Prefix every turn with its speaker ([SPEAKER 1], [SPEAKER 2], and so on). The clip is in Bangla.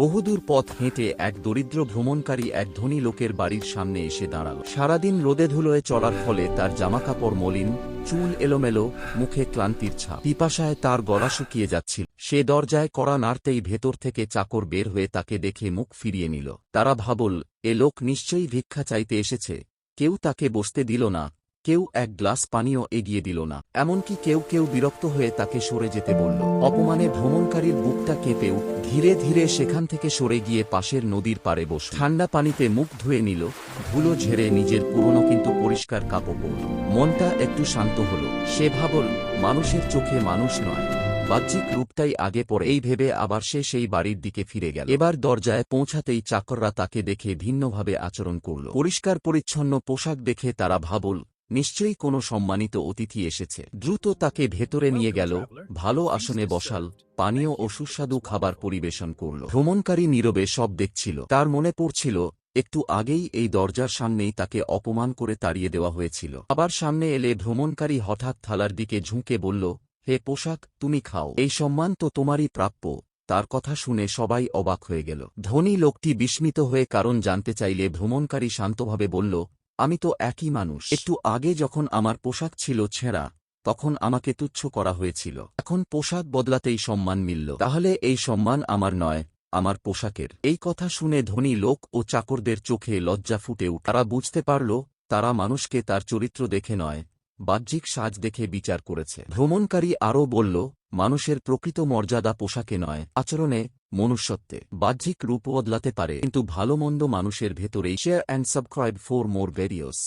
[SPEAKER 1] বহুদূর পথ হেঁটে এক দরিদ্র ভ্রমণকারী এক ধনী লোকের বাড়ির সামনে এসে দাঁড়াল। সারাদিন রোদে ধুলোয় চলার ফলে তার জামাকাপড় মলিন, চুল এলোমেলো, মুখে ক্লান্তির ছাপ। পিপাসায় তার গলা শুকিয়ে যাচ্ছিল। সে দরজায় কড়া নাড়তেই ভেতর থেকে চাকর বের হয়ে তাকে দেখে মুখ ফিরিয়ে নিল। তারা ভাবল, এ লোক নিশ্চয়ই ভিক্ষা চাইতে এসেছে। কেউ তাকে বসতে দিল না, কেউ এক গ্লাস পানিও এগিয়ে দিল না। এমনকি কেউ কেউ বিরক্ত হয়ে তাকে সরে যেতে বলল। অপমানে ভ্রমণকারীর বুকটা কেঁপে ধীরে ধীরে সেখান থেকে সরে গিয়ে পাশের নদীর পাড়ে বসল। ঠান্ডা পানিতে মুখ ধুয়ে নিল, ধুলো ঝেড়ে নিজের পুরনো কিন্তু পরিষ্কার কাপড় পরল। মনটা একটু শান্ত হল। সে ভাবল, মানুষের চোখে মানুষ নয়, বাহ্যিক রূপটাই আগে পড়ে। এই ভেবে আবার সে সেই বাড়ির দিকে ফিরে গেল। এবার দরজায় পৌঁছাতেই চাকররা তাকে দেখে ভিন্নভাবে আচরণ করল। পরিষ্কার পরিচ্ছন্ন পোশাক দেখে তারা ভাবল, নিশ্চয়ই কোনো সম্মানিত অতিথি এসেছে। দ্রুত তাকে ভেতরে নিয়ে গেল, ভালো আসনে বসাল, পানীয় ও সুস্বাদু খাবার পরিবেশন করল। ভ্রমণকারী নীরবে সব দেখছিল। তার মনে পড়ছিল, একটু আগেই এই দরজার সামনেই তাকে অপমান করে তাড়িয়ে দেওয়া হয়েছিল। আবার সামনে এলে ভ্রমণকারী হঠাৎ থালার দিকে ঝুঁকে বলল, হে পোশাক, তুমি খাও, এই সম্মান তো তোমারই প্রাপ্য। তার কথা শুনে সবাই অবাক হয়ে গেল। ধনী লোকটি বিস্মিত হয়ে কারণ জানতে চাইলে ভ্রমণকারী শান্তভাবে বলল, আমি তো একই মানুষ। একটু আগে যখন আমার পোশাক ছিল ছেঁড়া, তখন আমাকে তুচ্ছ করা হয়েছিল। এখন পোশাক বদলাতেই সম্মান মিলল। তাহলে এই সম্মান আমার নয়, আমার পোশাকের। এই কথা শুনে ধনী লোক ও চাকরদের চোখে লজ্জা ফুটে উঠল। তারা বুঝতে পারল, তারা মানুষকে তার চরিত্র দেখে নয়, বাহ্যিক সাজ দেখে বিচার করেছে। ভ্রমণকারী আরও বলল, মানুষের প্রকৃত মর্যাদা পোশাকে নয়, আচরণে, মনুষ্যত্বে। বাহ্যিক রূপ বদলাতে পারে, কিন্তু ভালো মন্দ মানুষের ভেতরেই। Share and subscribe for more videos.